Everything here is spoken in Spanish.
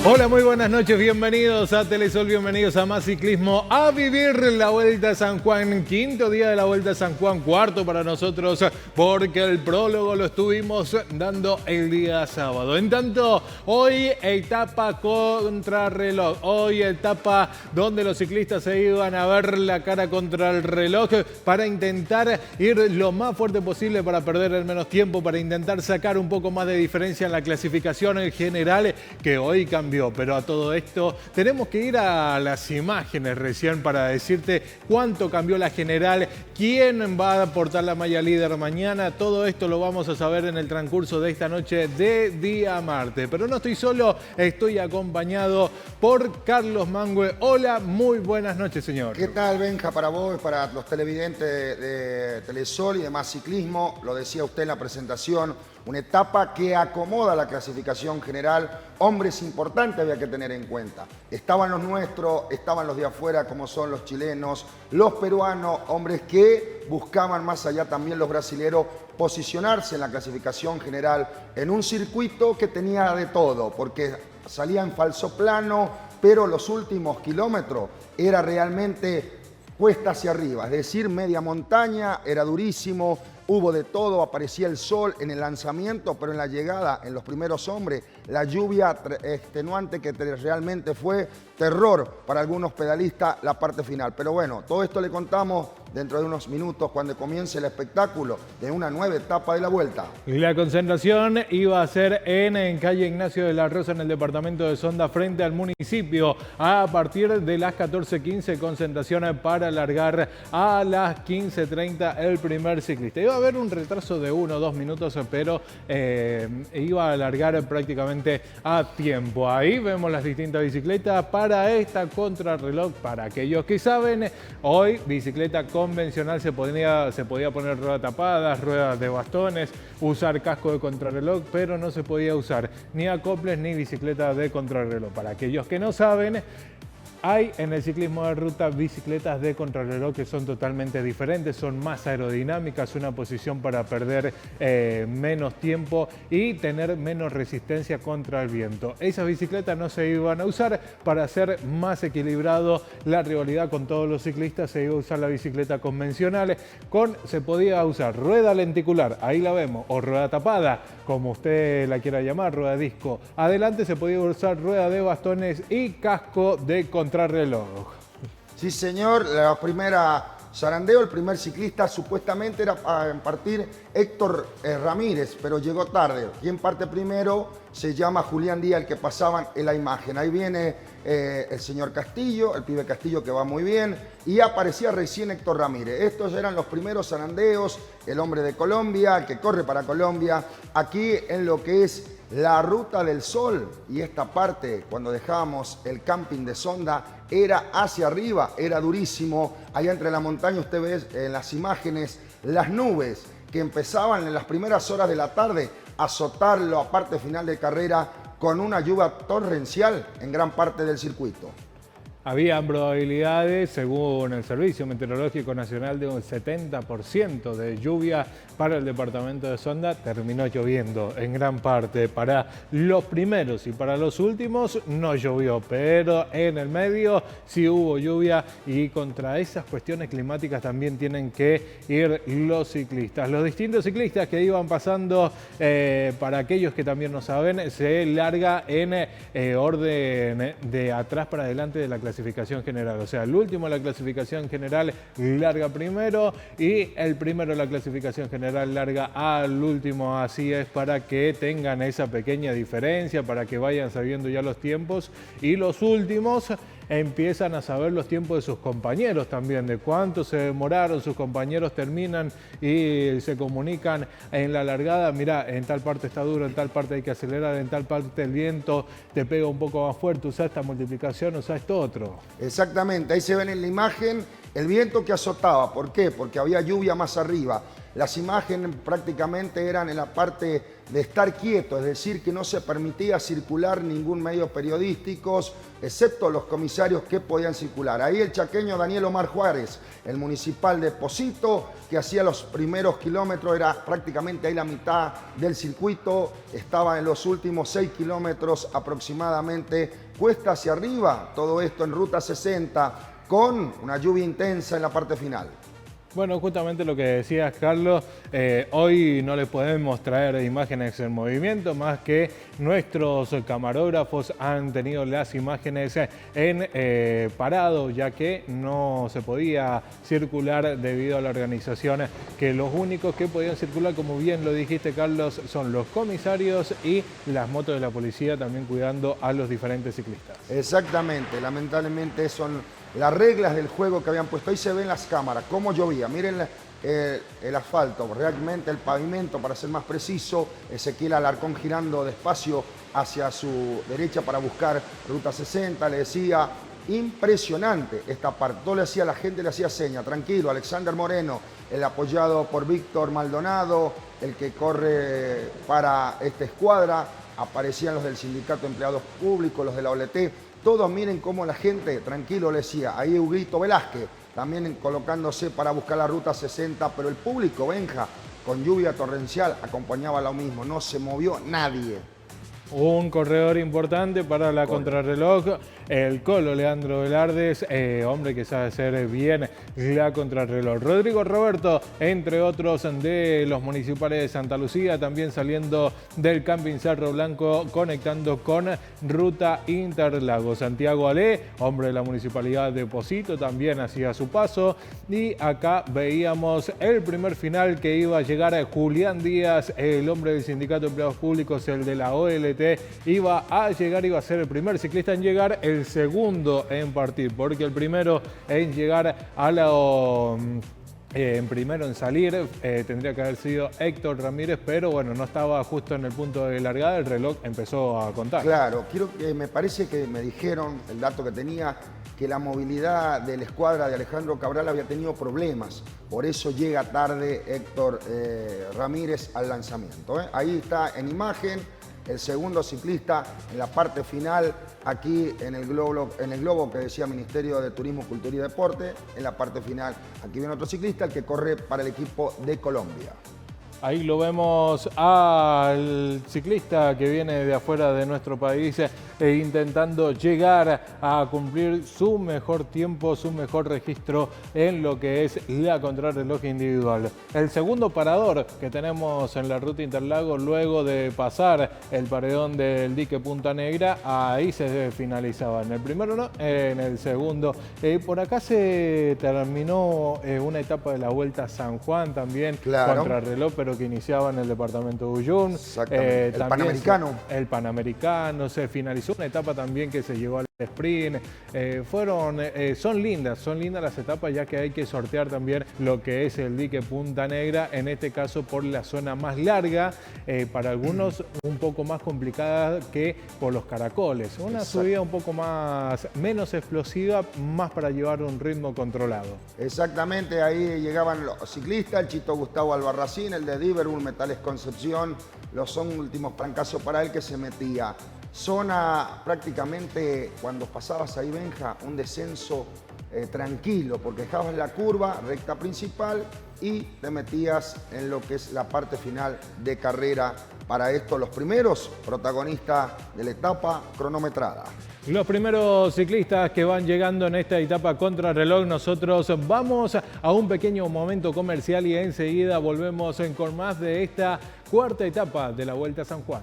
Hola, muy buenas noches, bienvenidos a Telesol, bienvenidos a Más Ciclismo, a vivir la Vuelta a San Juan, quinto día de la Vuelta a San Juan, cuarto para nosotros, porque el prólogo lo estuvimos dando el día sábado. En tanto, hoy etapa contrarreloj, hoy etapa donde los ciclistas se iban a ver la cara contra el reloj para intentar ir lo más fuerte posible, para perder el menos tiempo, para intentar sacar un poco más de diferencia en la clasificación en general, que hoy cambió. Pero a todo esto tenemos que ir a las imágenes recién para decirte cuánto cambió la general, quién va a aportar la malla líder mañana. Todo esto lo vamos a saber en el transcurso de esta noche de día martes. Pero no estoy solo, estoy acompañado por Carlos Mangue. Hola, muy buenas noches, señor. ¿Qué tal, Benja? Para vos, para los televidentes de Telesol y de Más Ciclismo, lo decía usted en la presentación, una etapa que acomoda la clasificación general. Hombres importantes había que tener en cuenta. Estaban los nuestros, estaban los de afuera, como son los chilenos, los peruanos, hombres que buscaban, más allá también los brasileros, posicionarse en la clasificación general en un circuito que tenía de todo, porque salía en falso plano, pero los últimos kilómetros era realmente cuesta hacia arriba, es decir, media montaña, era durísimo. Hubo de todo, aparecía el sol en el lanzamiento, pero en la llegada, en los primeros hombres, la lluvia extenuante que realmente fue terror para algunos pedalistas la parte final. Pero bueno, todo esto le contamos dentro de unos minutos cuando comience el espectáculo de una nueva etapa de la Vuelta. La concentración iba a ser en calle Ignacio de la Rosa, en el departamento de Sonda, frente al municipio. A partir de las 14:15, concentración para largar a las 15:30 el primer ciclista. Iba a haber un retraso de 1 o 2 minutos, pero iba a largar prácticamente a tiempo. Ahí vemos las distintas bicicletas para esta contrarreloj. Para aquellos que saben, hoy bicicleta convencional se podía poner ruedas tapadas, ruedas de bastones, usar casco de contrarreloj, pero no se podía usar ni acoples ni bicicleta de contrarreloj. Para aquellos que no saben, hay en el ciclismo de ruta bicicletas de contrarreloj que son totalmente diferentes, son más aerodinámicas, una posición para perder menos tiempo y tener menos resistencia contra el viento. Esas bicicletas no se iban a usar. Para hacer más equilibrado la rivalidad con todos los ciclistas, se iba a usar la bicicleta convencional. Se podía usar rueda lenticular, ahí la vemos, o rueda tapada, como usted la quiera llamar, rueda disco. Adelante se podía usar rueda de bastones y casco de contrarreloj. Sí, señor, la primera zarandeo, el primer ciclista supuestamente era a partir Héctor Ramírez, pero llegó tarde. Quien parte primero se llama Julián Díaz, el que pasaban en la imagen. Ahí viene el señor Castillo, el pibe Castillo, que va muy bien, y aparecía recién Héctor Ramírez. Estos eran los primeros zarandeos, el hombre de Colombia, el que corre para Colombia, aquí en lo que es la Ruta del Sol. Y esta parte, cuando dejábamos el camping de Sonda, era hacia arriba, era durísimo. Allá entre la montaña usted ve en las imágenes las nubes que empezaban en las primeras horas de la tarde a azotarlo a parte final de carrera con una lluvia torrencial en gran parte del circuito. Había probabilidades, según el Servicio Meteorológico Nacional, de un 70% de lluvia para el departamento de Sonda. Terminó lloviendo en gran parte para los primeros, y para los últimos no llovió, pero en el medio sí hubo lluvia, y contra esas cuestiones climáticas también tienen que ir los ciclistas. Los distintos ciclistas que iban pasando, para aquellos que también no saben, se larga en orden de atrás para adelante de la clasificación general. O sea, el último de la clasificación general larga primero, y el primero de la clasificación general larga al último. Así es, para que tengan esa pequeña diferencia, para que vayan sabiendo ya los tiempos, y los últimos empiezan a saber los tiempos de sus compañeros también, de cuánto se demoraron. Sus compañeros terminan y se comunican en la largada: mira, en tal parte está duro, en tal parte hay que acelerar, en tal parte el viento te pega un poco más fuerte, usa esta multiplicación, usa esto otro. Exactamente, ahí se ven en la imagen el viento que azotaba. ¿Por qué? Porque había lluvia más arriba. Las imágenes prácticamente eran en la parte de estar quieto, es decir, que no se permitía circular ningún medio periodístico, excepto los comisarios que podían circular. Ahí el chaqueño Daniel Omar Juárez, el municipal de Pocito, que hacía los primeros kilómetros, era prácticamente ahí la mitad del circuito, estaba en los últimos 6 kilómetros aproximadamente, cuesta hacia arriba, todo esto en ruta 60, con una lluvia intensa en la parte final. Bueno, justamente lo que decías, Carlos, hoy no les podemos traer imágenes en movimiento, más que nuestros camarógrafos han tenido las imágenes en parado, ya que no se podía circular debido a la organización, que los únicos que podían circular, como bien lo dijiste, Carlos, son los comisarios y las motos de la policía también cuidando a los diferentes ciclistas. Exactamente, lamentablemente son las reglas del juego que habían puesto. Ahí se ven las cámaras, cómo llovía. Miren el asfalto, realmente el pavimento, para ser más preciso. Ezequiel Alarcón girando despacio hacia su derecha para buscar ruta 60. Le decía, impresionante esta parte. Todo le hacía, la gente le hacía seña. Tranquilo, Alexander Moreno, el apoyado por Víctor Maldonado, el que corre para esta escuadra. Aparecían los del Sindicato de Empleados Públicos, los de la OLT. Todos miren cómo la gente, tranquilo, le decía. Ahí Huguito Velázquez, también colocándose para buscar la ruta 60, pero el público, Benja, con lluvia torrencial, acompañaba lo mismo. No se movió nadie. Un corredor importante para la contrarreloj, el Colo Leandro Velardes, hombre que sabe hacer bien la contrarreloj. Rodrigo Roberto, entre otros de los municipales de Santa Lucía, también saliendo del Camping Cerro Blanco, conectando con Ruta Interlagos. Santiago Ale, hombre de la Municipalidad de Pocito, también hacía su paso. Y acá veíamos el primer final que iba a llegar a Julián Díaz, el hombre del Sindicato de Empleados Públicos, el de la OLT, iba a llegar, iba a ser el primer ciclista en llegar, el segundo en partir, porque el primero en llegar a la... en primero en salir tendría que haber sido Héctor Ramírez, pero bueno, no estaba justo en el punto de largada, el reloj empezó a contar. Claro, me parece que me dijeron, el dato que tenía, que la movilidad de la escuadra de Alejandro Cabral había tenido problemas, por eso llega tarde Héctor Ramírez al lanzamiento. Ahí está en imagen el segundo ciclista en la parte final, aquí en el globo que decía Ministerio de Turismo, Cultura y Deporte. En la parte final, aquí viene otro ciclista, el que corre para el equipo de Colombia. Ahí lo vemos al ciclista que viene de afuera de nuestro país intentando llegar a cumplir su mejor tiempo, su mejor registro en lo que es la contrarreloj individual. El segundo parador que tenemos en la ruta Interlagos, luego de pasar el paredón del dique Punta Negra, ahí se finalizaba. En el primero no, en el segundo. Por acá se terminó una etapa de la Vuelta a San Juan también, claro, contrarreloj, pero que iniciaba en el departamento de Uyún. Exactamente. El Panamericano. El Panamericano, se finalizó una etapa también que se llevó al sprint. Son lindas las etapas, ya que hay que sortear también lo que es el dique Punta Negra, en este caso por la zona más larga, para algunos un poco más complicada que por los caracoles. Una subida un poco menos explosiva, más para llevar un ritmo controlado. Exactamente, ahí llegaban los ciclistas, el Chito Gustavo Albarracín, el de Diverbur Metales Concepción, los últimos trancazos para él que se metía. Zona prácticamente, cuando pasabas ahí, Benja, un descenso tranquilo, porque dejabas la curva, recta principal, y te metías en lo que es la parte final de carrera. Para esto, los primeros protagonistas de la etapa cronometrada. Los primeros ciclistas que van llegando en esta etapa contrarreloj. Nosotros vamos a un pequeño momento comercial y enseguida volvemos con más de esta cuarta etapa de la Vuelta a San Juan.